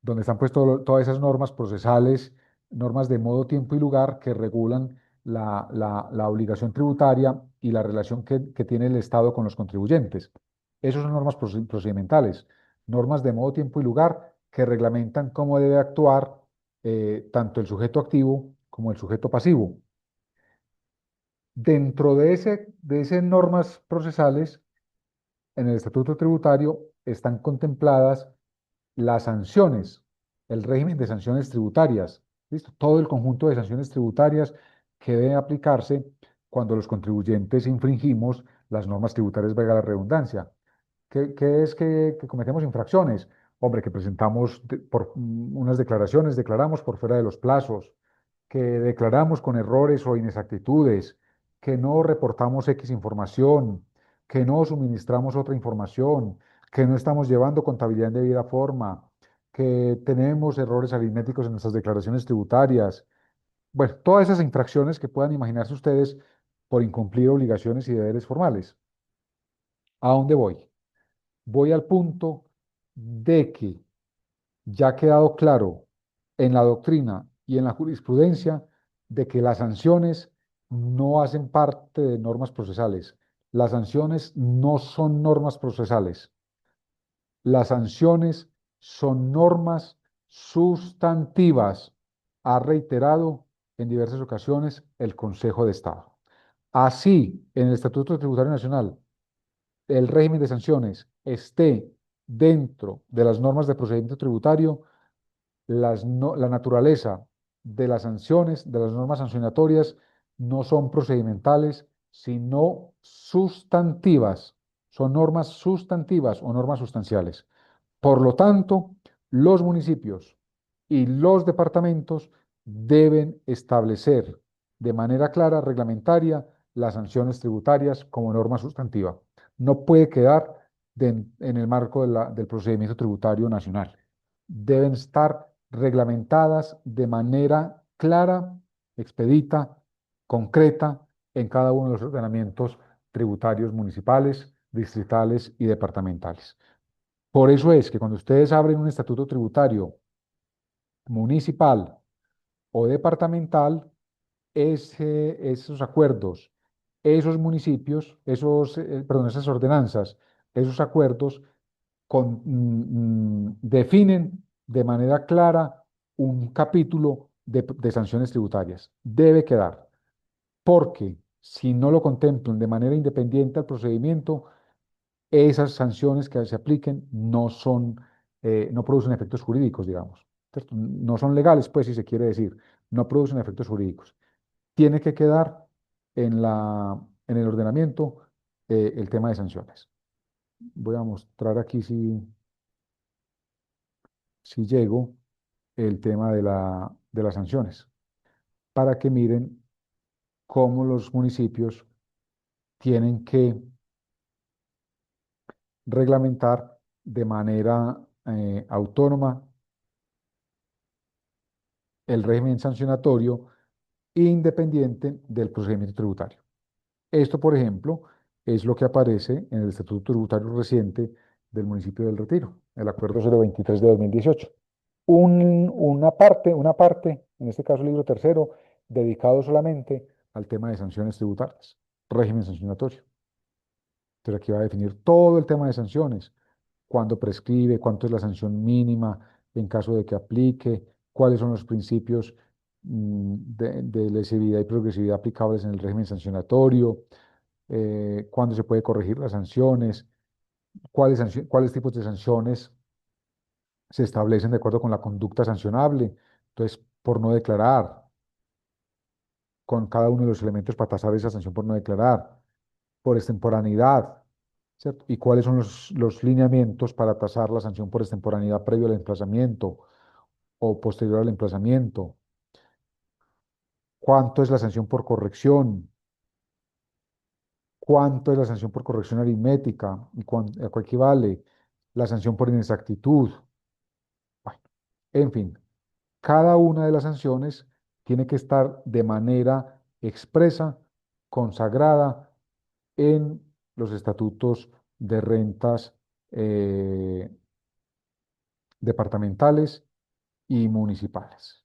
donde están pues todas esas normas procesales, normas de modo, tiempo y lugar que regulan la obligación tributaria y la relación que tiene el Estado con los contribuyentes. Esas son normas procedimentales, normas de modo, tiempo y lugar que reglamentan cómo debe actuar tanto el sujeto activo como el sujeto pasivo. Dentro de esas normas procesales, en el Estatuto Tributario están contempladas las sanciones, el régimen de sanciones tributarias, ¿listo? Todo el conjunto de sanciones tributarias que deben aplicarse cuando los contribuyentes infringimos las normas tributarias, valga la redundancia. ¿Qué es que cometemos infracciones? Hombre, que presentamos unas declaraciones, declaramos por fuera de los plazos, que declaramos con errores o inexactitudes, que no reportamos X información, que no suministramos otra información, que no estamos llevando contabilidad en debida forma, que tenemos errores aritméticos en nuestras declaraciones tributarias. Bueno, todas esas infracciones que puedan imaginarse ustedes por incumplir obligaciones y deberes formales. ¿A dónde voy? Voy al punto de que ya ha quedado claro en la doctrina y en la jurisprudencia de que las sanciones no hacen parte de normas procesales. Las sanciones no son normas procesales. Las sanciones son normas sustantivas, ha reiterado en diversas ocasiones el Consejo de Estado. Así, en el Estatuto Tributario Nacional, el régimen de sanciones esté dentro de las normas de procedimiento tributario, la naturaleza de las sanciones, de las normas sancionatorias, no son procedimentales, sino sustantivas. Son normas sustantivas o normas sustanciales. Por lo tanto, los municipios y los departamentos deben establecer de manera clara, reglamentaria, las sanciones tributarias como norma sustantiva. No puede quedar en el marco del procedimiento tributario nacional. Deben estar reglamentadas de manera clara, expedita, concreta en cada uno de los ordenamientos tributarios municipales, distritales y departamentales. Por eso es que cuando ustedes abren un estatuto tributario municipal o departamental, esos acuerdos, esos municipios, perdón, esas ordenanzas, esos acuerdos definen de manera clara un capítulo de sanciones tributarias. Debe quedar, porque si no lo contemplan de manera independiente al procedimiento, esas sanciones que se apliquen no producen efectos jurídicos, digamos, ¿cierto? No son legales, pues, si se quiere decir, no producen efectos jurídicos. Tiene que quedar en el ordenamiento el tema de sanciones. Voy a mostrar aquí si llego el tema de las sanciones, para que miren cómo los municipios tienen que reglamentar de manera autónoma el régimen sancionatorio independiente del procedimiento tributario. Esto, por ejemplo, es lo que aparece en el Estatuto Tributario reciente del municipio del Retiro, el Acuerdo 023 de 2018. Una parte, en este caso el libro tercero, dedicado solamente al tema de sanciones tributarias, régimen sancionatorio. Entonces aquí va a definir todo el tema de sanciones, cuándo prescribe, cuánto es la sanción mínima en caso de que aplique, cuáles son los principios de lesividad y progresividad aplicables en el régimen sancionatorio, cuándo se puede corregir las sanciones, cuáles tipos de sanciones se establecen de acuerdo con la conducta sancionable. Entonces, por no declarar, con cada uno de los elementos para tasar esa sanción por no declarar, por extemporaneidad, ¿cierto? Y cuáles son los lineamientos para tasar la sanción por extemporaneidad previo al emplazamiento o posterior al emplazamiento. ¿Cuánto es la sanción por corrección? ¿Cuánto es la sanción por corrección aritmética? ¿Y a cuál equivale? La sanción por inexactitud. Bueno, en fin, cada una de las sanciones tiene que estar de manera expresa, consagrada en los estatutos de rentas departamentales y municipales.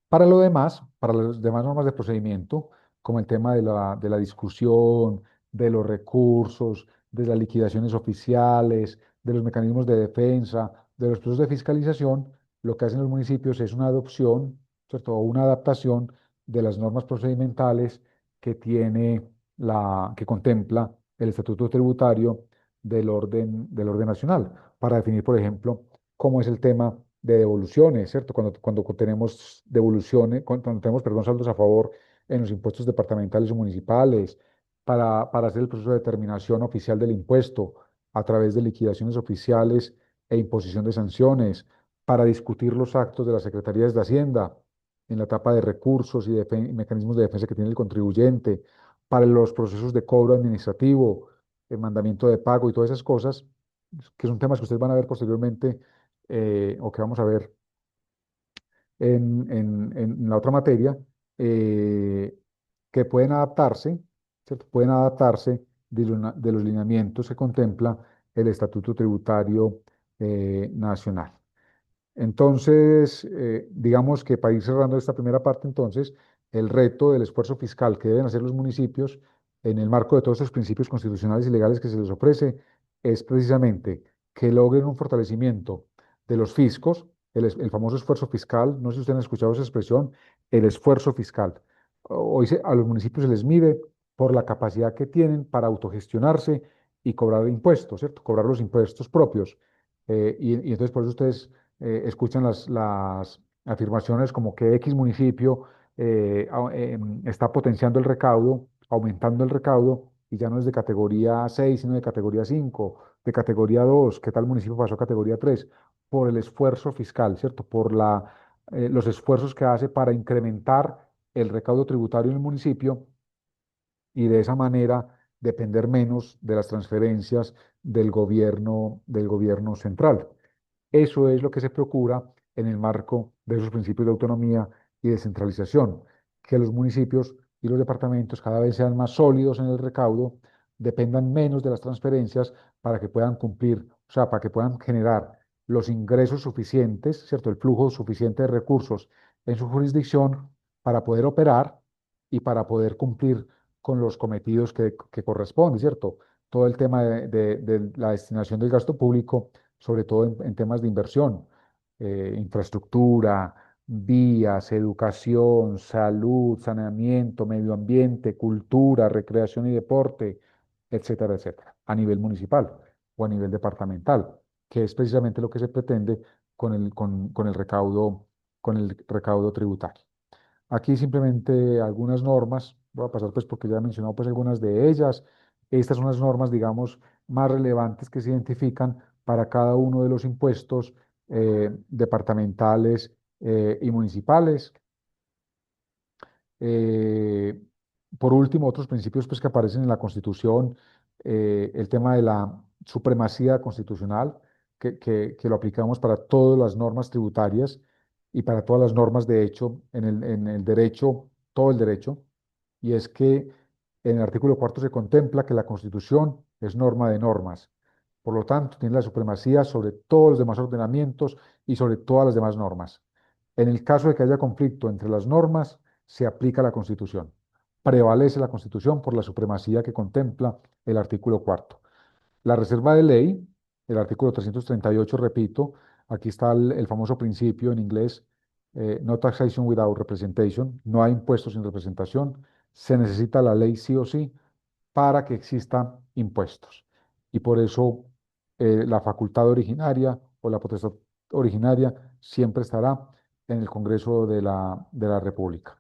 Para lo demás, para las demás normas de procedimiento, como el tema de la discusión, de los recursos, de las liquidaciones oficiales, de los mecanismos de defensa, de los procesos de fiscalización, lo que hacen los municipios es una adopción, ¿cierto? O una adaptación de las normas procedimentales que tiene que contempla el estatuto tributario del orden nacional, para definir, por ejemplo, cómo es el tema de devoluciones, ¿cierto? Cuando tenemos devoluciones, cuando tenemos, perdón, saldos a favor en los impuestos departamentales o municipales, para hacer el proceso de determinación oficial del impuesto a través de liquidaciones oficiales e imposición de sanciones, para discutir los actos de las secretarías de Hacienda en la etapa de recursos y mecanismos de defensa que tiene el contribuyente, para los procesos de cobro administrativo, el mandamiento de pago y todas esas cosas, que son temas que ustedes van a ver posteriormente, o que vamos a ver en la otra materia, eh, que pueden adaptarse, ¿cierto? Pueden adaptarse de los lineamientos que contempla el Estatuto Tributario Nacional. Entonces, digamos que para ir cerrando esta primera parte, entonces, el reto del esfuerzo fiscal que deben hacer los municipios en el marco de todos estos principios constitucionales y legales que se les ofrece es precisamente que logren un fortalecimiento de los fiscos, el famoso esfuerzo fiscal. No sé si ustedes han escuchado esa expresión, el esfuerzo fiscal. Hoy a los municipios se les mide por la capacidad que tienen para autogestionarse y cobrar impuestos, ¿cierto? Cobrar los impuestos propios. Y entonces por eso ustedes escuchan las afirmaciones como que X municipio está potenciando el recaudo, aumentando el recaudo, y ya no es de categoría 6 sino de categoría 5 de categoría 2. ¿Qué tal municipio pasó a categoría 3? Por el esfuerzo fiscal, ¿cierto? Por los esfuerzos que hace para incrementar el recaudo tributario en el municipio y de esa manera depender menos de las transferencias del gobierno central. Eso es lo que se procura en el marco de esos principios de autonomía y descentralización, que los municipios y los departamentos cada vez sean más sólidos en el recaudo, dependan menos de las transferencias para que puedan cumplir, o sea, para que puedan generar los ingresos suficientes, ¿cierto? El flujo suficiente de recursos en su jurisdicción para poder operar y para poder cumplir con los cometidos que corresponden, ¿cierto? Todo el tema de la destinación del gasto público, sobre todo en temas de inversión, infraestructura, vías, educación, salud, saneamiento, medio ambiente, cultura, recreación y deporte, etcétera, etcétera, a nivel municipal o a nivel departamental, que es precisamente lo que se pretende con el recaudo tributario. Aquí simplemente algunas normas, voy a pasar pues porque ya he mencionado pues algunas de ellas. Estas son las normas, digamos, más relevantes que se identifican para cada uno de los impuestos departamentales y municipales. Eh, por último, otros principios pues, que aparecen en la Constitución, el tema de la supremacía constitucional, que lo aplicamos para todas las normas tributarias y para todas las normas de hecho en el derecho, todo el derecho, y es que en el artículo cuarto se contempla que la Constitución es norma de normas. Por lo tanto, tiene la supremacía sobre todos los demás ordenamientos y sobre todas las demás normas. En el caso de que haya conflicto entre las normas, se aplica la Constitución. Prevalece la Constitución por la supremacía que contempla el artículo cuarto. La reserva de ley, el artículo 338, repito, aquí está el famoso principio en inglés, no taxation without representation, no hay impuestos sin representación, se necesita la ley sí o sí para que existan impuestos. Y por eso la facultad originaria o la potestad originaria siempre estará en el Congreso de la República.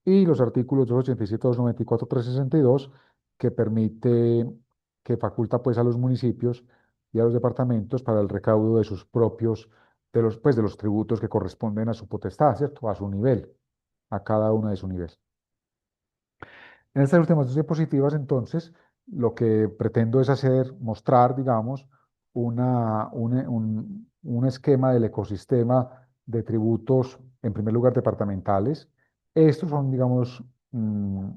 Y los artículos 287, 294, 362, que permite, que faculta pues a los municipios y a los departamentos para el recaudo de sus propios, de los tributos que corresponden a su potestad, ¿cierto? A su nivel, a cada uno de su nivel. En estas últimas dos diapositivas, entonces, lo que pretendo es mostrar, digamos, un esquema del ecosistema de tributos, en primer lugar, departamentales. Estos son, digamos, mm,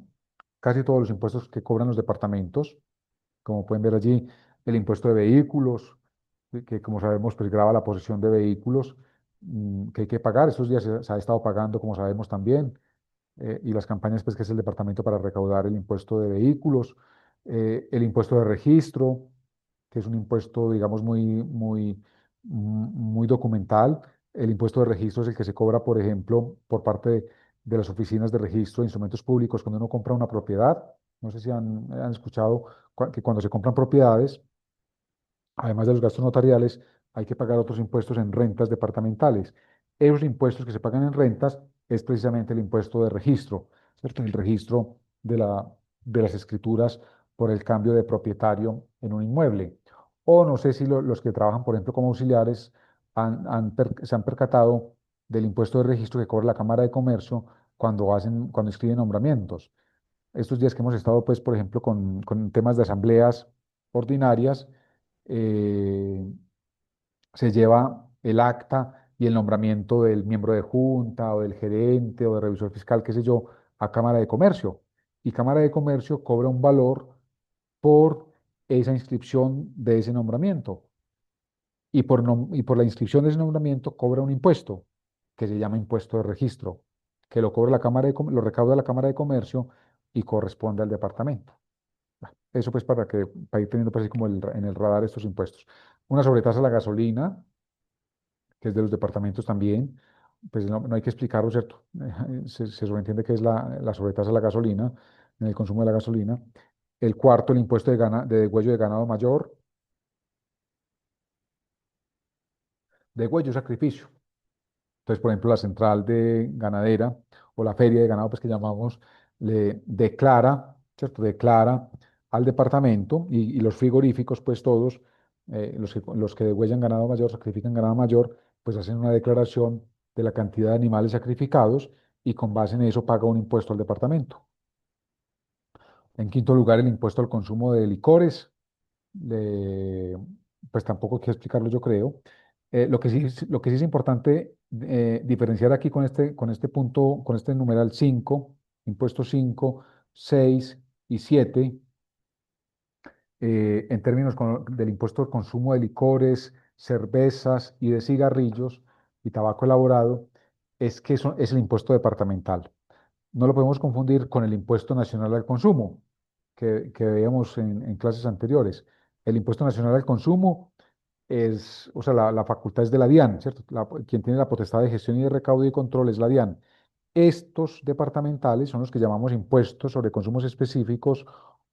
casi todos los impuestos que cobran los departamentos. Como pueden ver allí, el impuesto de vehículos, que como sabemos, pues grava la posesión de vehículos, que hay que pagar. Estos días se ha estado pagando, como sabemos también, y las campañas, pues, que es el departamento para recaudar el impuesto de vehículos, el impuesto de registro, que es un impuesto, digamos, muy documental. El impuesto de registro es el que se cobra, por ejemplo, por parte de las oficinas de registro de instrumentos públicos cuando uno compra una propiedad, No sé si han escuchado que cuando se compran propiedades, además de los gastos notariales, hay que pagar otros impuestos en rentas departamentales. Esos impuestos que se pagan en rentas es precisamente el impuesto de registro, ¿cierto? El registro de las escrituras por el cambio de propietario en un inmueble. O no sé si los que trabajan, por ejemplo, como auxiliares se han percatado del impuesto de registro que cobra la Cámara de Comercio cuando escriben nombramientos. Estos días que hemos estado, pues, por ejemplo, con temas de asambleas ordinarias, eh, se lleva el acta y el nombramiento del miembro de junta o del gerente o de revisor fiscal, qué sé yo, a Cámara de Comercio. Y Cámara de Comercio cobra un valor por esa inscripción de ese nombramiento. Y por la inscripción de ese nombramiento cobra un impuesto que se llama impuesto de registro, que lo cobra la lo recauda la Cámara de Comercio y corresponde al departamento. Eso pues para ir teniendo pues así como en el radar estos impuestos. Una sobretasa a la gasolina, que es de los departamentos también, pues no hay que explicarlo, ¿cierto? Se sobreentiende que es la sobretasa a la gasolina, en el consumo de la gasolina. El cuarto, el impuesto de degüello de ganado mayor, degüello sacrificio. Entonces, por ejemplo, la central de ganadera o la feria de ganado, pues que llamamos, le declara, ¿cierto? Declara al departamento y los frigoríficos, pues todos, los que degüellan ganado mayor, sacrifican ganado mayor, pues hacen una declaración de la cantidad de animales sacrificados y con base en eso paga un impuesto al departamento. En quinto lugar, el impuesto al consumo de licores, le- pues tampoco hay que explicarlo, yo creo. Lo que sí es importante diferenciar aquí con este punto, con este numeral 5, impuestos 5, 6 y 7, en términos del impuesto al consumo de licores, cervezas y de cigarrillos y tabaco elaborado, es que eso es el impuesto departamental. No lo podemos confundir con el impuesto nacional al consumo que veíamos en clases anteriores. El impuesto nacional al consumo o sea, la facultad es de la DIAN, ¿cierto? Quien tiene la potestad de gestión y de recaudo y control es la DIAN. Estos departamentales son los que llamamos impuestos sobre consumos específicos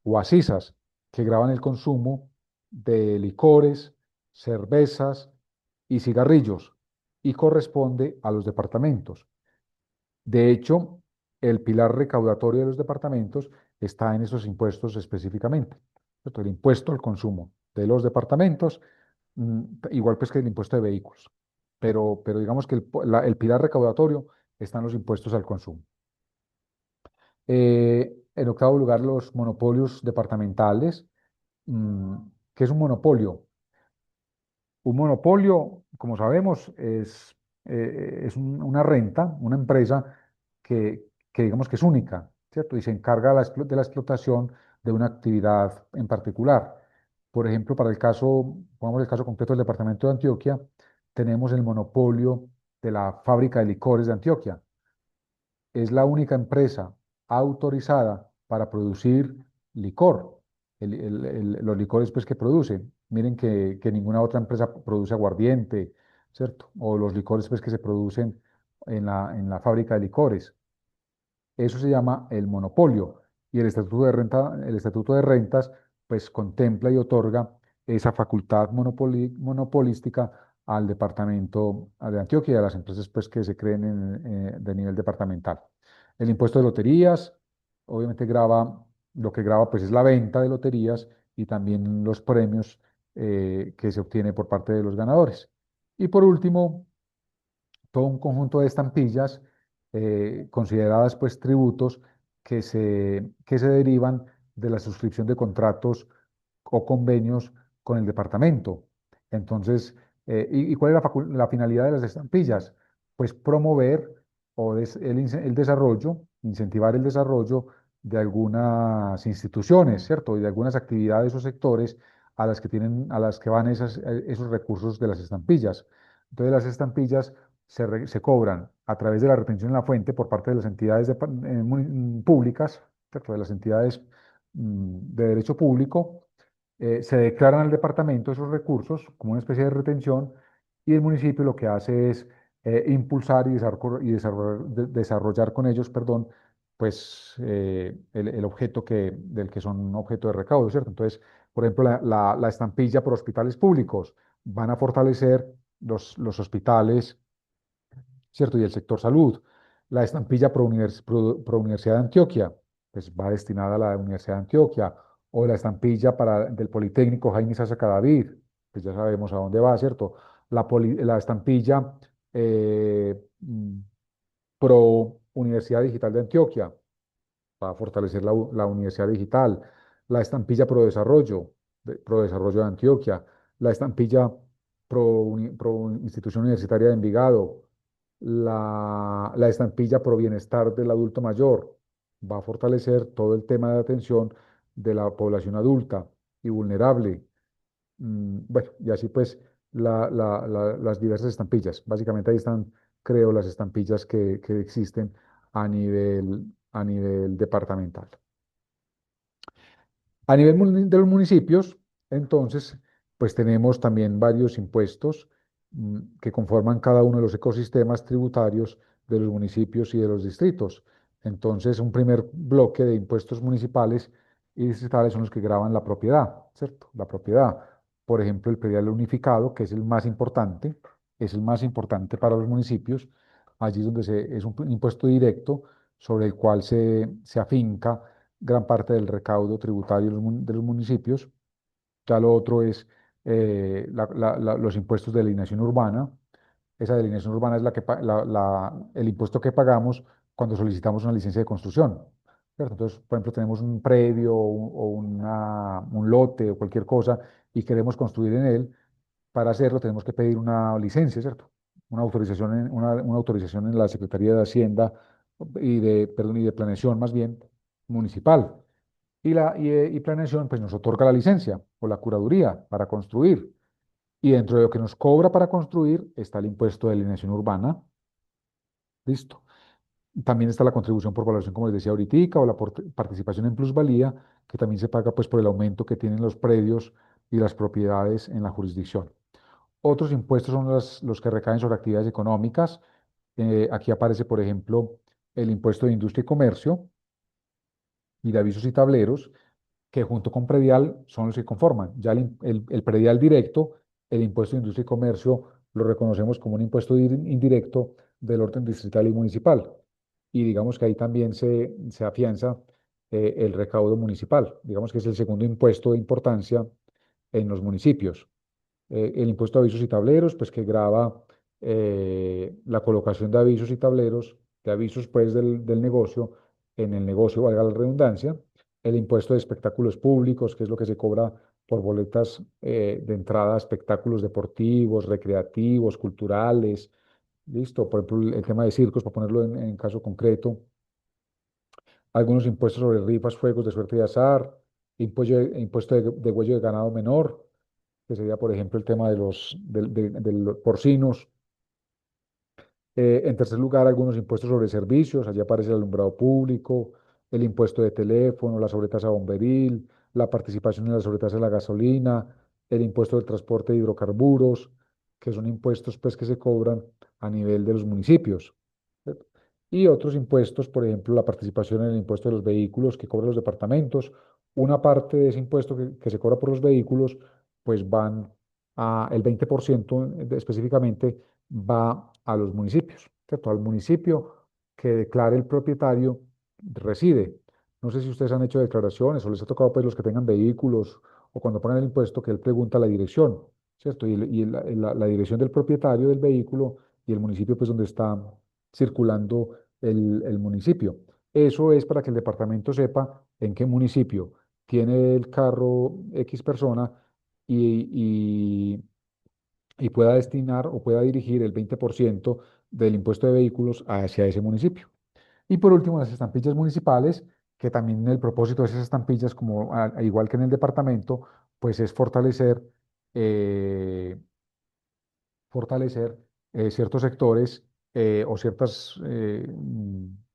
o ASISAS, que graban el consumo de licores, cervezas y cigarrillos y corresponde a los departamentos. De hecho, el pilar recaudatorio de los departamentos está en esos impuestos específicamente, ¿cierto? El impuesto al consumo de los departamentos, igual pues que el impuesto de vehículos, pero digamos que el pilar recaudatorio está en los impuestos al consumo. En octavo lugar, los monopolios departamentales. Mm, ¿Qué es un monopolio? Un monopolio, como sabemos, es una renta, una empresa que digamos que es única, ¿cierto? Y se encarga de la explotación de una actividad en particular. Por ejemplo, pongamos el caso concreto del departamento de Antioquia, tenemos el monopolio de la fábrica de licores de Antioquia. Es la única empresa autorizada para producir licor, los licores pues, que produce. Miren que ninguna otra empresa produce aguardiente, ¿cierto? O los licores pues, que se producen en la fábrica de licores. Eso se llama el monopolio. Y el estatuto de rentas pues contempla y otorga esa facultad monopolística al departamento de Antioquia y a las empresas pues que se creen de nivel departamental. El impuesto de loterías, obviamente lo que grava pues es la venta de loterías y también los premios que se obtiene por parte de los ganadores. Y por último, todo un conjunto de estampillas consideradas pues tributos que se derivan de la suscripción de contratos o convenios con el departamento. Entonces, ¿y cuál es la finalidad de las estampillas? Pues promover el desarrollo, incentivar el desarrollo de algunas instituciones, ¿cierto? Y de algunas actividades o sectores a las que van esos recursos de las estampillas. Entonces, las estampillas se cobran a través de la retención en la fuente por parte de las entidades públicas, ¿cierto? De las entidades de derecho público, se declaran al departamento esos recursos como una especie de retención y el municipio lo que hace es impulsar y desarrollar con ellos, perdón, pues el objeto del que son objeto de recaudo, ¿cierto? Entonces, por ejemplo, la estampilla por hospitales públicos van a fortalecer los hospitales, ¿cierto? Y el sector salud. La estampilla pro Universidad de Antioquia, pues va destinada a la Universidad de Antioquia. O la estampilla del Politécnico Jaime Sasa Cadavid, pues ya sabemos a dónde va, ¿cierto? La estampilla eh, mm, pro Universidad Digital de Antioquia, para fortalecer la Universidad Digital. La estampilla pro Desarrollo, pro Desarrollo de Antioquia. La estampilla pro Institución Universitaria de Envigado, la estampilla pro bienestar del adulto mayor. Va a fortalecer todo el tema de atención de la población adulta y vulnerable. Bueno, y así pues las diversas estampillas. Básicamente ahí están, creo, las estampillas que existen a nivel departamental. A nivel de los municipios, entonces, pues tenemos también varios impuestos que conforman cada uno de los ecosistemas tributarios de los municipios y de los distritos. Entonces, un primer bloque de impuestos municipales y distritales son los que gravan la propiedad, ¿cierto? La propiedad. Por ejemplo, el predial unificado, que es el más importante para los municipios. Allí es donde es un impuesto directo sobre el cual se afinca gran parte del recaudo tributario de los municipios. Ya lo otro es los impuestos de alineación urbana. Esa delineación urbana es el impuesto que pagamos cuando solicitamos una licencia de construcción, ¿cierto? Entonces, por ejemplo, tenemos un predio un lote o cualquier cosa y queremos construir en él. Para hacerlo tenemos que pedir una licencia, ¿cierto? Una autorización en la Secretaría de Hacienda perdón, y de Planeación más bien municipal. Y Planeación pues nos otorga la licencia o la curaduría para construir. Y dentro de lo que nos cobra para construir está el impuesto de alineación urbana. Listo. También está la contribución por valoración, como les decía ahorita, o la participación en plusvalía, que también se paga pues por el aumento que tienen los predios y las propiedades en la jurisdicción. Otros impuestos son los que recaen sobre actividades económicas. Aquí aparece, por ejemplo, el impuesto de industria y comercio y de avisos y tableros, que junto con predial son los que conforman. Ya el predial directo, el impuesto de industria y comercio, lo reconocemos como un impuesto indirecto del orden distrital y municipal. Y digamos que ahí también se afianza el recaudo municipal. Digamos que es el segundo impuesto de importancia en los municipios. El impuesto a avisos y tableros, pues que grava la colocación de avisos y tableros, de avisos pues del negocio, en el negocio, valga la redundancia. El impuesto de espectáculos públicos, que es lo que se cobra por boletas de entrada a espectáculos deportivos, recreativos, culturales. Listo, por ejemplo, el tema de circos, para ponerlo en caso concreto. Algunos impuestos sobre rifas, juegos de suerte y azar, impuesto de huello de ganado menor, que sería, por ejemplo, el tema de los porcinos. En tercer lugar, algunos impuestos sobre servicios, allí aparece el alumbrado público, el impuesto de teléfono, la sobretasa bomberil, la participación en la sobretasa de la gasolina, el impuesto del transporte de hidrocarburos, que son impuestos pues, que se cobran a nivel de los municipios. ¿Cierto? Y otros impuestos, por ejemplo, la participación en el impuesto de los vehículos que cobran los departamentos. Una parte de ese impuesto que se cobra por los vehículos, pues el 20% específicamente va a los municipios, ¿cierto? Al municipio que declare el propietario reside. No sé si ustedes han hecho declaraciones o les ha tocado pues los que tengan vehículos o cuando pagan el impuesto que él pregunta la dirección, ¿cierto? Y la dirección del propietario del vehículo y el municipio pues donde está circulando el municipio. Eso es para que el departamento sepa en qué municipio tiene el carro X persona y, y pueda destinar o pueda dirigir el 20% del impuesto de vehículos hacia ese municipio. Y por último, las estampillas municipales, que también el propósito de esas estampillas, como igual que en el departamento, pues es eh, fortalecer ciertos sectores o ciertas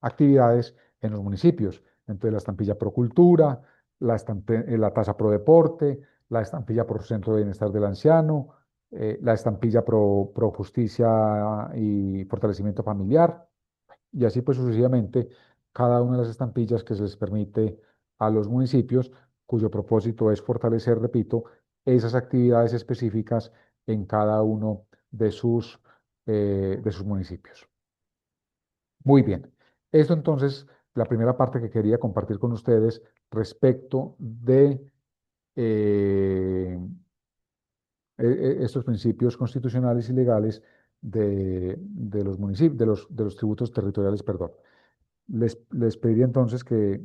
actividades en los municipios. Entonces, la estampilla pro cultura, la tasa pro deporte, la estampilla pro centro de bienestar del anciano, la estampilla pro justicia y fortalecimiento familiar, y así pues sucesivamente cada una de las estampillas que se les permite a los municipios, cuyo propósito es fortalecer, repito, esas actividades específicas en cada uno de sus municipios. Muy bien. Esto entonces, la primera parte que quería compartir con ustedes respecto de eh, estos principios constitucionales y legales de los municipios, de los tributos territoriales, perdón. Les pediría entonces que